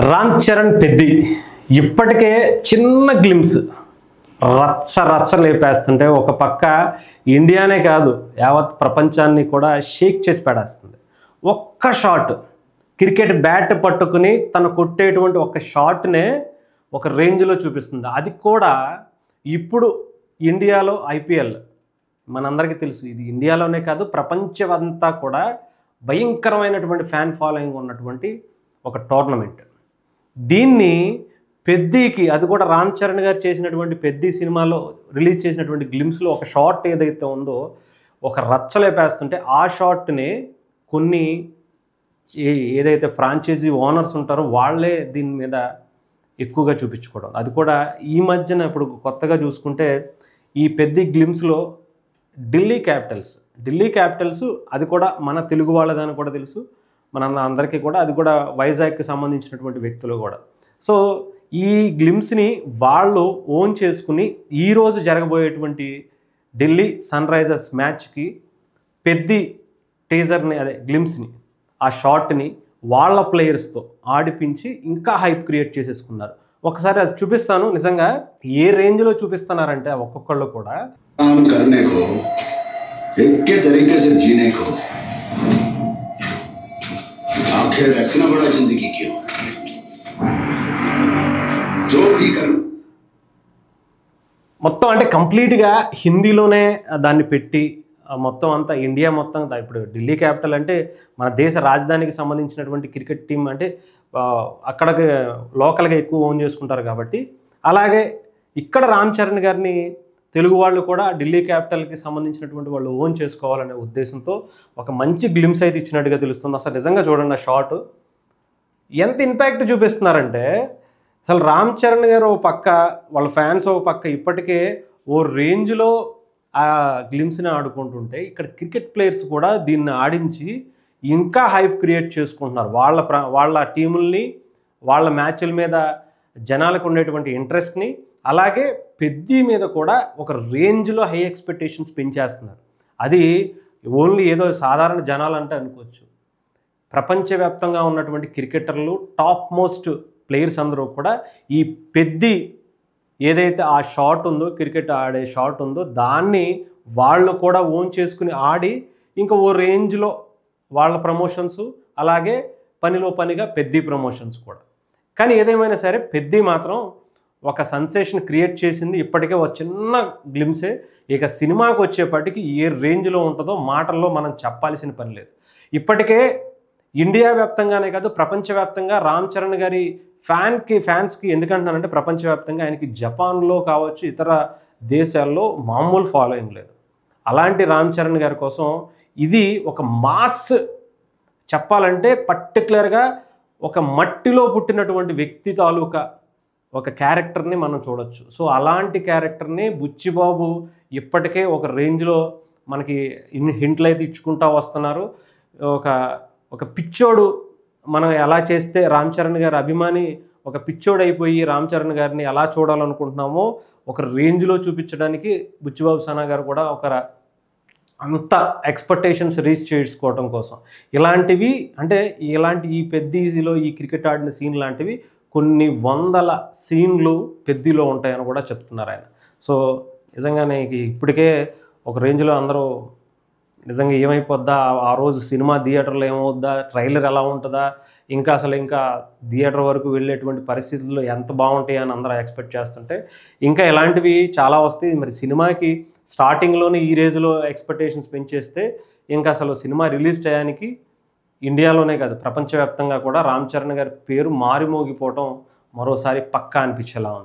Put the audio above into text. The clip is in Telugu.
రామ్ చరణ్ పెద్ది ఇప్పటికే చిన్న గ్లిమ్స్ రచ్చ రచ్చ లేపేస్తుంటే ఒక పక్క ఇండియానే కాదు యావత్ ప్రపంచాన్ని కూడా షేక్ చేసి పడేస్తుంది. ఒక్క షాట్ క్రికెట్ బ్యాట్ పట్టుకుని తను కొట్టేటువంటి ఒక షాట్నే ఒక రేంజ్లో చూపిస్తుంది. అది కూడా ఇప్పుడు ఇండియాలో ఐపీఎల్ మనందరికీ తెలుసు. ఇది ఇండియాలోనే కాదు ప్రపంచమంతా కూడా భయంకరమైనటువంటి ఫ్యాన్ ఫాలోయింగ్ ఉన్నటువంటి ఒక టోర్నమెంట్. దీన్ని పెద్దికి అది కూడా రామ్ చరణ్ గారు చేసినటువంటి పెద్ది సినిమాలో రిలీజ్ చేసినటువంటి గ్లిమ్స్లో ఒక షాట్ ఏదైతే ఉందో ఒక రచ్చలేపేస్తుంటే ఆ షాట్ని కొన్ని ఏదైతే ఫ్రాంచైజీ ఓనర్స్ ఉంటారో వాళ్ళే దీని మీద ఎక్కువగా చూపించుకోవడం. అది కూడా ఈ మధ్యన ఇప్పుడు కొత్తగా చూసుకుంటే ఈ పెద్ది గ్లిమ్స్లో ఢిల్లీ క్యాపిటల్స్ అది కూడా మన తెలుగు వాళ్ళదని కూడా తెలుసు, మన అందరికీ కూడా. అది కూడా వైజాగ్కి సంబంధించినటువంటి వ్యక్తులు కూడా. సో ఈ గ్లిమ్స్ని వాళ్ళు ఓన్ చేసుకుని ఈరోజు జరగబోయేటువంటి ఢిల్లీ సన్ రైజర్స్ మ్యాచ్కి పెద్ది టీజర్ని అదే గ్లిమ్స్ని ఆ షాట్ని వాళ్ళ ప్లేయర్స్తో ఆడిపించి ఇంకా హైప్ క్రియేట్ చేసేసుకున్నారు. ఒకసారి అది చూపిస్తాను. నిజంగా ఏ రేంజ్లో చూపిస్తున్నారంటే ఒక్కొక్కళ్ళు కూడా మొత్తం అంటే కంప్లీట్గా హిందీలోనే దాన్ని పెట్టి మొత్తం అంతా ఇండియా మొత్తం ఇప్పుడు ఢిల్లీ క్యాపిటల్ అంటే మన దేశ రాజధానికి సంబంధించినటువంటి క్రికెట్ టీం అంటే అక్కడికి లోకల్గా ఎక్కువ ఓన్ చేసుకుంటారు కాబట్టి, అలాగే ఇక్కడ రామ్ చరణ్ గారిని తెలుగు వాళ్ళు కూడా ఢిల్లీ క్యాపిటల్కి సంబంధించినటువంటి వాళ్ళు ఓన్ చేసుకోవాలనే ఉద్దేశంతో ఒక మంచి గ్లిమ్స్ అయితే ఇచ్చినట్టుగా తెలుస్తుంది. అసలు నిజంగా చూడండి ఆ షాట్ ఎంత ఇంపాక్ట్ చూపిస్తున్నారంటే అసలు రామ్ చరణ్ గారు ఓ పక్క వాళ్ళ ఫ్యాన్స్ ఓ పక్క ఇప్పటికే ఓ రేంజ్లో ఆ గ్లిమ్స్ని ఆడుకుంటుంటే ఇక్కడ క్రికెట్ ప్లేయర్స్ కూడా దీన్ని ఆడించి ఇంకా హైప్ క్రియేట్ చేసుకుంటున్నారు. వాళ్ళ టీముల్ని వాళ్ళ మ్యాచ్ల మీద జనాలకు ఉండేటువంటి ఇంట్రెస్ట్ని, అలాగే పెద్ది మీద కూడా ఒక రేంజ్లో హై ఎక్స్పెక్టేషన్స్ పెంచేస్తున్నారు. అది ఓన్లీ ఏదో సాధారణ జనాలు అంటే అనుకోవచ్చు. ప్రపంచవ్యాప్తంగా ఉన్నటువంటి క్రికెటర్లు టాప్ మోస్ట్ ప్లేయర్స్ అందరూ కూడా ఈ పెద్ది ఏదైతే ఆ షాట్ ఉందో క్రికెట్ ఆడే షాట్ ఉందో దాన్ని వాళ్ళు కూడా ఓన్ చేసుకుని ఆడి ఇంకా ఓ రేంజ్లో వాళ్ళ ప్రమోషన్స్, అలాగే పనిలో పనిగా పెద్ది ప్రమోషన్స్ కూడా. కానీ ఏదేమైనా సరే పెద్ది మాత్రం ఒక సెన్సేషన్ క్రియేట్ చేసింది. ఇప్పటికే ఒక చిన్న గ్లిమ్సే. ఇక సినిమాకి వచ్చేప్పటికి ఏ రేంజ్లో ఉంటుందో మాటల్లో మనం చెప్పాల్సిన పని లేదు. ఇప్పటికే ఇండియా వ్యాప్తంగానే కాదు ప్రపంచవ్యాప్తంగా రామ్ చరణ్ గారి ఫ్యాన్స్కి ఎందుకంటున్నానంటే ప్రపంచవ్యాప్తంగా ఆయనకి జపాన్లో కావచ్చు ఇతర దేశాల్లో మామూలు ఫాలోయింగ్ లేదు. అలాంటి రామ్ చరణ్ గారి కోసం ఇది ఒక మాస్ చెప్పాలంటే పర్టికులర్గా ఒక మట్టిలో పుట్టినటువంటి వ్యక్తి తాలూకా ఒక క్యారెక్టర్ని మనం చూడొచ్చు. సో అలాంటి క్యారెక్టర్ని బుచ్చిబాబు ఇప్పటికే ఒక రేంజ్లో మనకి హింట్లు అయితే ఇచ్చుకుంటూ వస్తున్నారు. ఒక పిచ్చోడు మనం ఎలా చేస్తే రామ్ చరణ్ గారి అభిమాని ఒక పిచ్చోడు అయిపోయి రామ్ చరణ్ గారిని ఎలా చూడాలనుకుంటున్నామో ఒక రేంజ్లో చూపించడానికి బుచ్చిబాబు సానా గారు కూడా అంత ఎక్స్పెక్టేషన్స్ రీచ్ చేసుకోవడం కోసం ఇలాంటివి అంటే ఈ పెద్దిలో ఈ క్రికెట్ ఆడిన సీన్ లాంటివి కొన్ని వందల సీన్లు పెద్దిలో ఉంటాయని కూడా చెప్తున్నారు ఆయన. సో నిజంగానే ఇప్పటికే ఒక రేంజ్లో అందరూ నిజంగా ఏమైపోద్దా, ఆ రోజు సినిమా థియేటర్లో ఏమవుద్దా, ట్రైలర్ ఎలా ఉంటుందా, ఇంకా థియేటర్ వరకు వెళ్ళేటువంటి పరిస్థితుల్లో ఎంత బాగుంటాయి అని అందరూ ఎక్స్పెక్ట్ చేస్తుంటే ఇంకా ఇలాంటివి చాలా వస్తాయి. మరి సినిమాకి స్టార్టింగ్లోనే ఈ రేంజ్లో ఎక్స్పెక్టేషన్స్ పెంచేస్తే ఇంకా సినిమా రిలీజ్ టయానికి ఇండియాలోనే కాదు ప్రపంచవ్యాప్తంగా కూడా రామ్ చరణ్ గారి పేరు మారిమోగిపోవటం మరోసారి పక్కా అనిపించేలా ఉంది.